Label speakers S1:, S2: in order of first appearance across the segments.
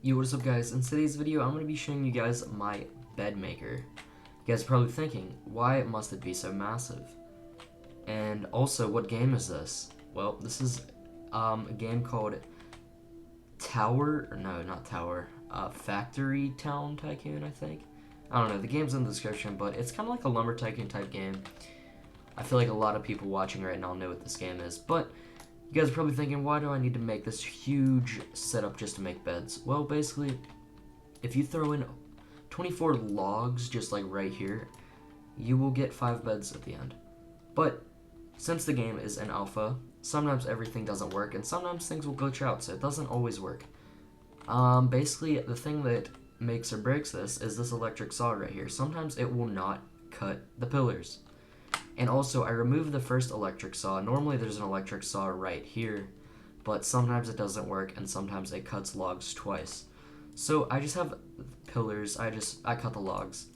S1: Yo, what is up guys? In today's video, I'm going to be showing you guys my bed maker. You guys are probably thinking, why must it be so massive? And also, what game is this? Well, this is a game called Factory Town Tycoon, I think. I don't know, the game's in the description, but it's kind of like a Lumber Tycoon type game. I feel like a lot of people watching right now know what this game is, but you guys are probably thinking, why do I need to make this huge setup just to make beds? Well, basically, if you throw in 24 logs just like right here, you will get 5 beds at the end. But since the game is an alpha, sometimes everything doesn't work and sometimes things will glitch out, so it doesn't always work. Basically, the thing that makes or breaks this is this electric saw right here. Sometimes it will not cut the pillars. And also, I removed the first electric saw. Normally there's an electric saw right here, but sometimes it doesn't work and sometimes it cuts logs twice. So I just have pillars, I cut the logs.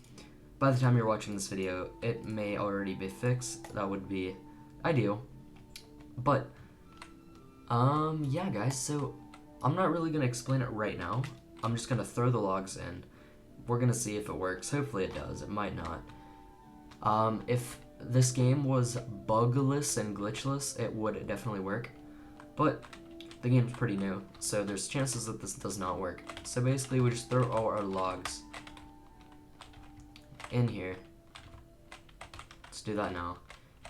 S1: By the time you're watching this video, it may already be fixed. That would be ideal. But, yeah guys, so I'm not really gonna explain it right now. I'm just gonna throw the logs in. We're gonna see if it works. Hopefully it does, it might not. If this game was bugless and glitchless, it would definitely work, but the game's pretty new, so there's chances that this does not work. So basically we just throw all our logs in here. Let's do that now,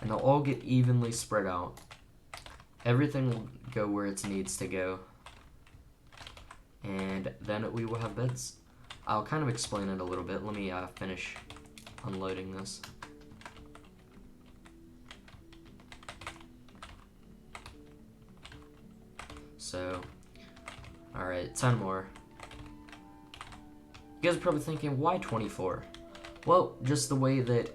S1: and they'll all get evenly spread out. Everything will go where it needs to go, and then we will have beds. I'll kind of explain it a little bit. Let me finish unloading this. So, alright, 10 more. You guys are probably thinking, why 24? Well, just the way that,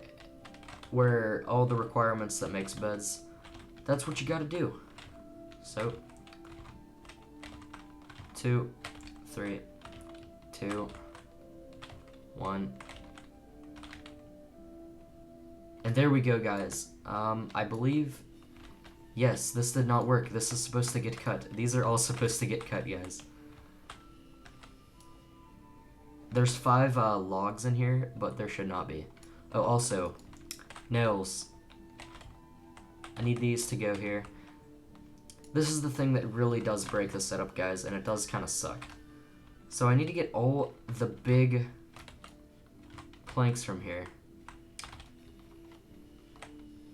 S1: where all the requirements that makes beds, that's what you gotta do. So, 2, 3, 2, 1. And there we go, guys. I believe... Yes, this did not work. This is supposed to get cut. These are all supposed to get cut, guys. There's 5 logs in here, but there should not be. Oh, also, nails. I need these to go here. This is the thing that really does break the setup, guys, and it does kind of suck. So I need to get all the big planks from here.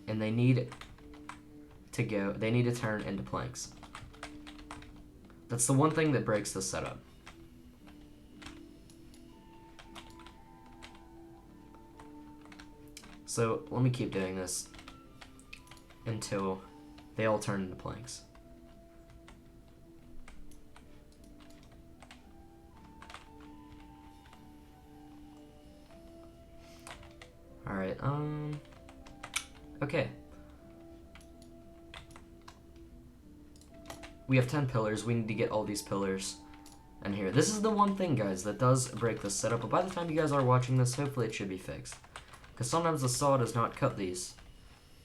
S1: And they need to turn into planks. That's the one thing that breaks the setup. So let me keep doing this until they all turn into planks. Alright, okay. We have 10 pillars. We need to get all these pillars in here. This is the one thing, guys, that does break the setup, but by the time you guys are watching this, hopefully it should be fixed. Because sometimes the saw does not cut these.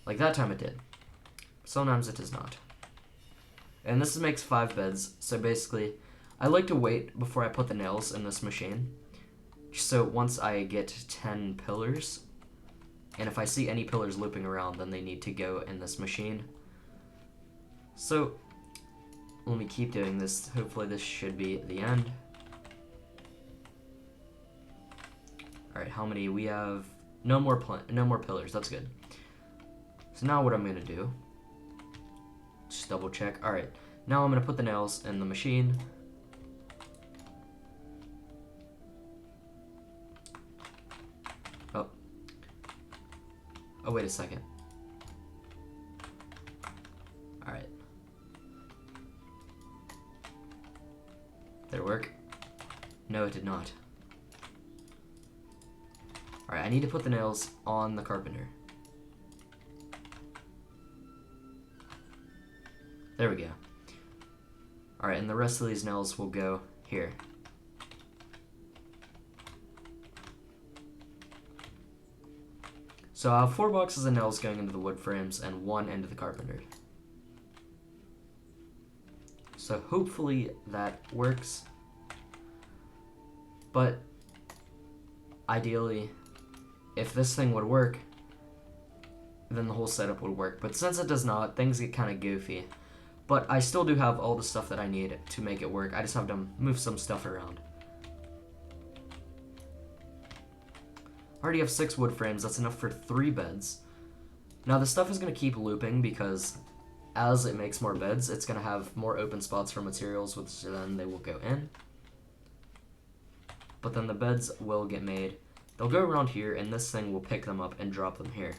S1: Like that time it did. Sometimes it does not. And this makes 5 beds, so basically, I like to wait before I put the nails in this machine. So once I get 10 pillars, and if I see any pillars looping around, then they need to go in this machine. So let me keep doing this. Hopefully this should be the end. Alright, how many? We have no more pillars. That's good. So now what I'm going to do, just double check. Alright, now I'm going to put the nails in the machine. Oh, wait a second. Alright. Did it work? No, it did not. Alright, I need to put the nails on the carpenter. There we go. Alright, and the rest of these nails will go here. So I have 4 boxes of nails going into the wood frames and 1 into the carpenter. So hopefully that works. But ideally, if this thing would work, then the whole setup would work. But since it does not, things get kind of goofy. But I still do have all the stuff that I need to make it work. I just have to move some stuff around. I already have 6 wood frames. That's enough for 3 beds. Now this stuff is going to keep looping because as it makes more beds, it's going to have more open spots for materials, which then they will go in. But then the beds will get made. They'll go around here, and this thing will pick them up and drop them here.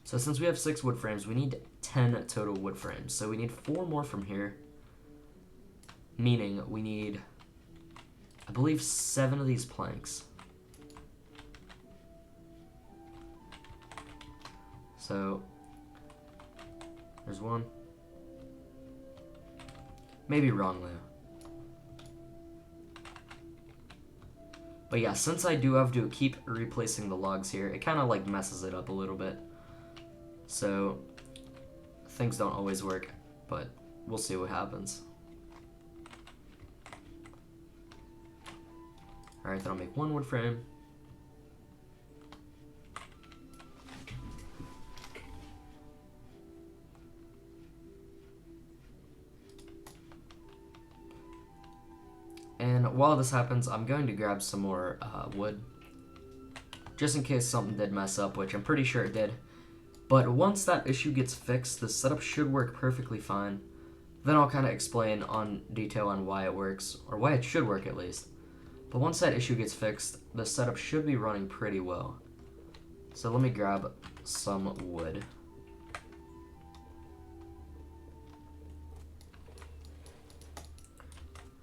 S1: So since we have 6 wood frames, we need 10 total wood frames. So we need 4 more from here, meaning we need, I believe, 7 of these planks. So there's 1. Maybe wrong though. But yeah, since I do have to keep replacing the logs here, it kind of like messes it up a little bit. So things don't always work, but we'll see what happens. Alright, then I'll make 1 wood frame. And while this happens, I'm going to grab some more wood, just in case something did mess up, which I'm pretty sure it did. But once that issue gets fixed, the setup should work perfectly fine. Then I'll kind of explain on detail on why it works, or why it should work at least. But once that issue gets fixed, the setup should be running pretty well. So let me grab some wood.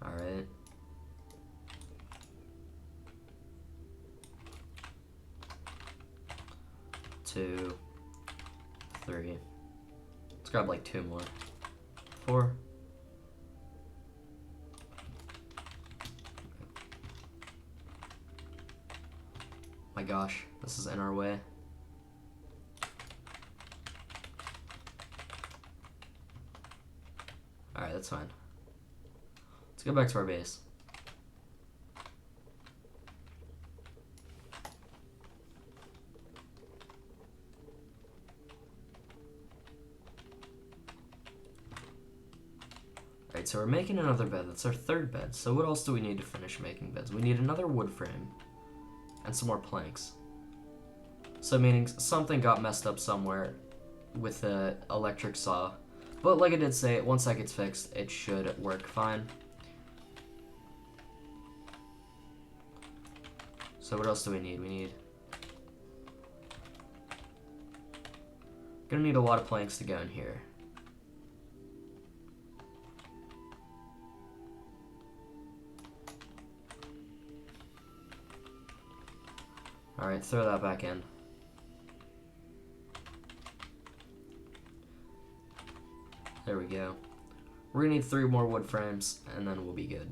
S1: Alright. 2, 3. Let's grab like 2 more. 4. My gosh, this is in our way. Alright, that's fine. Let's go back to our base. Alright, so we're making another bed. That's our 3rd bed. So what else do we need to finish making beds? We need another wood frame and some more planks. So meaning something got messed up somewhere with the electric saw. But like I did say, once that gets fixed, it should work fine. So what else do we need? Gonna need a lot of planks to go in here. Alright, throw that back in. There we go. We're gonna need 3 more wood frames, and then we'll be good.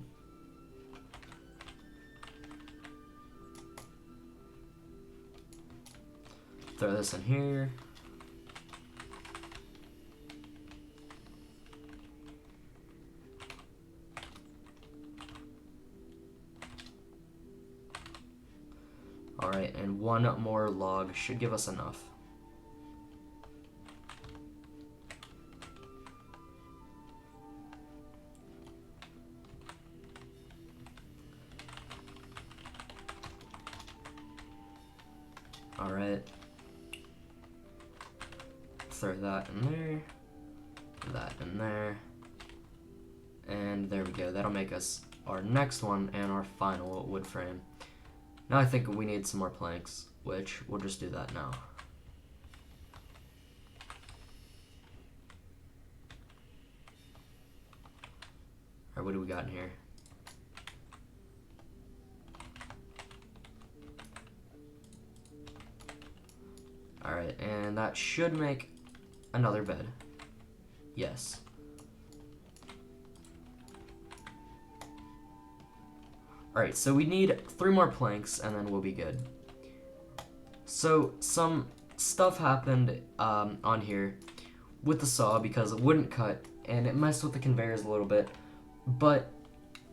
S1: Throw this in here. Alright, and 1 more log should give us enough. Alright. Throw that in there. That in there. And there we go. That'll make us our next one and our final wood frame. Now I think we need some more planks, which we'll just do that now. Alright, what do we got in here? Alright, and that should make another bed. Yes. Alright, so we need 3 more planks and then we'll be good. So some stuff happened on here with the saw because it wouldn't cut and it messed with the conveyors a little bit. But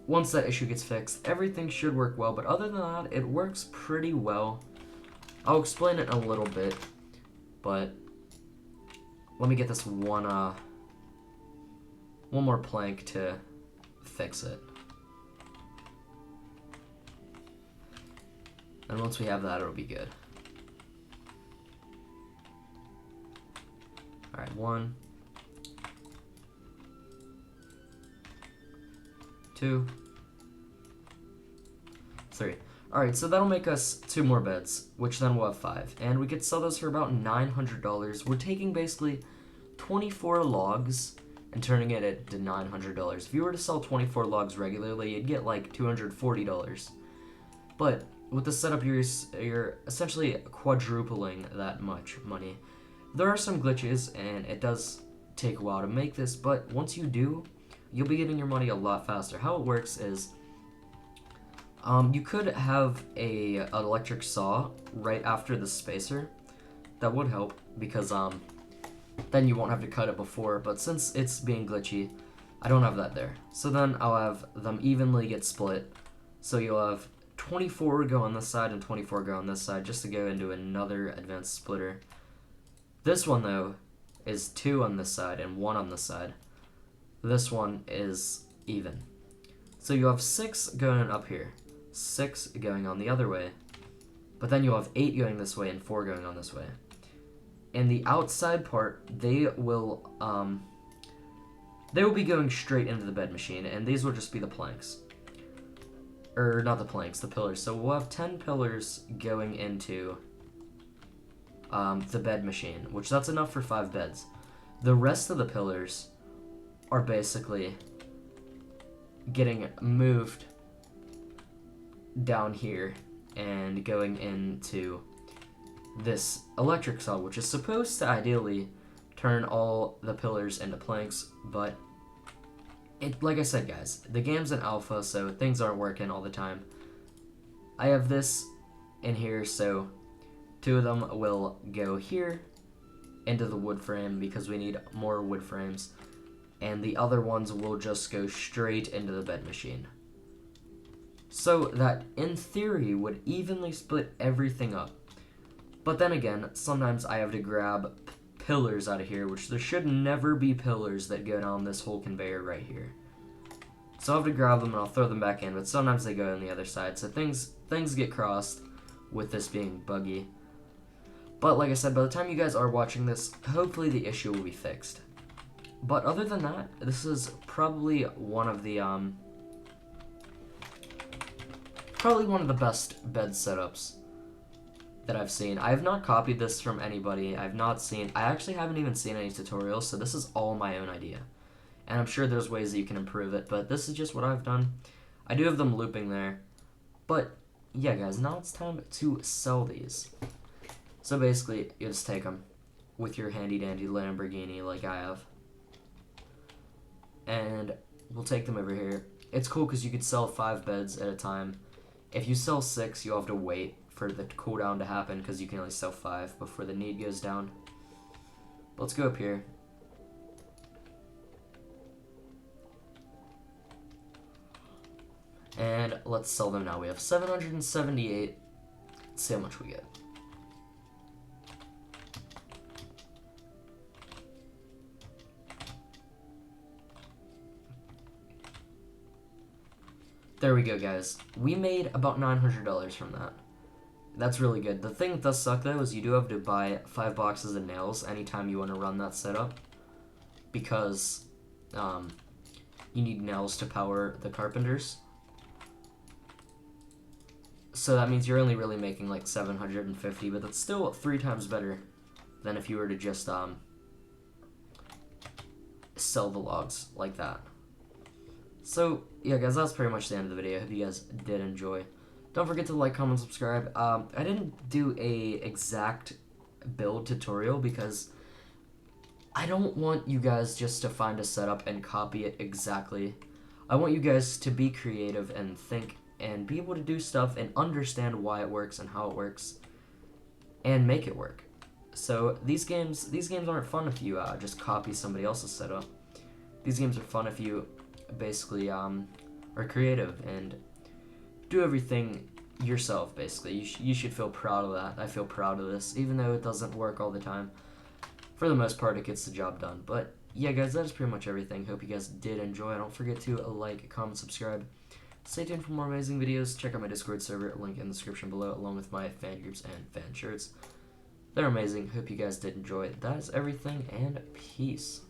S1: once that issue gets fixed, everything should work well. But other than that, it works pretty well. I'll explain it in a little bit, but let me get this one more plank to fix it. And once we have that, it'll be good. Alright, 1, 2, 3. Alright, so that'll make us 2 more beds, which then we'll have 5. And we could sell those for about $900. We're taking basically 24 logs and turning it into $900. If you were to sell 24 logs regularly, you'd get like $240. But with the setup, you're essentially quadrupling that much money. There are some glitches, and it does take a while to make this, but once you do, you'll be getting your money a lot faster. How it works is, you could have an electric saw right after the spacer. That would help, because then you won't have to cut it before, but since it's being glitchy, I don't have that there. So then I'll have them evenly get split, so you'll have 24 go on this side and 24 go on this side, just to go into another advanced splitter. This one, though, is 2 on this side and 1 on this side. This one is even. So you have 6 going up here, 6 going on the other way, but then you'll have 8 going this way and 4 going on this way. And the outside part, they will be going straight into the bed machine, and these will just be the planks. Or not the planks, the pillars. So we'll have 10 pillars going into the bed machine, which that's enough for 5 beds. The rest of the pillars are basically getting moved down here and going into this electric saw, which is supposed to ideally turn all the pillars into planks, but like I said, guys, the game's in alpha, so things aren't working all the time. I have this in here, so 2 of them will go here into the wood frame because we need more wood frames, and the other ones will just go straight into the bed machine. So that, in theory, would evenly split everything up. But then again, sometimes I have to grab pillars out of here, which there should never be pillars that go down this whole conveyor right here. So I'll have to grab them and I'll throw them back in, but sometimes they go on the other side, so things get crossed with this being buggy. But like I said, by the time you guys are watching this, hopefully the issue will be fixed. But other than that, this is probably one of the best bed setups that I've seen. I have not copied this from anybody. I actually haven't even seen any tutorials, so this is all my own idea. And I'm sure there's ways that you can improve it, but this is just what I've done. I do have them looping there. But yeah, guys, now it's time to sell these. So basically, you just take them with your handy dandy Lamborghini like I have. And we'll take them over here. It's cool because you could sell 5 beds at a time. If you sell 6, you'll have to wait for the cooldown to happen because you can only sell 5 before the need goes down. But let's go up here. And let's sell them now. We have 778. Let's see how much we get. There we go, guys. We made about $900 from that. That's really good. The thing that does suck, though, is you do have to buy 5 boxes of nails anytime you want to run that setup. Because you need nails to power the carpenters. So that means you're only really making like 750, but that's still 3 times better than if you were to just sell the logs like that. So yeah, guys, that's pretty much the end of the video. I hope you guys did enjoy. Don't forget to like, comment, subscribe. I didn't do a exact build tutorial because I don't want you guys just to find a setup and copy it exactly. I want you guys to be creative and think and be able to do stuff and understand why it works and how it works and make it work. So these games aren't fun if you just copy somebody else's setup. These games are fun if you basically are creative and do everything yourself, basically. You should feel proud of that. I feel proud of this, even though it doesn't work all the time. For the most part, it gets the job done. But yeah, guys, that is pretty much everything. Hope you guys did enjoy. Don't forget to like, comment, subscribe. Stay tuned for more amazing videos. Check out my Discord server, link in the description below, along with my fan groups and fan shirts. They're amazing. Hope you guys did enjoy. That is everything, and peace.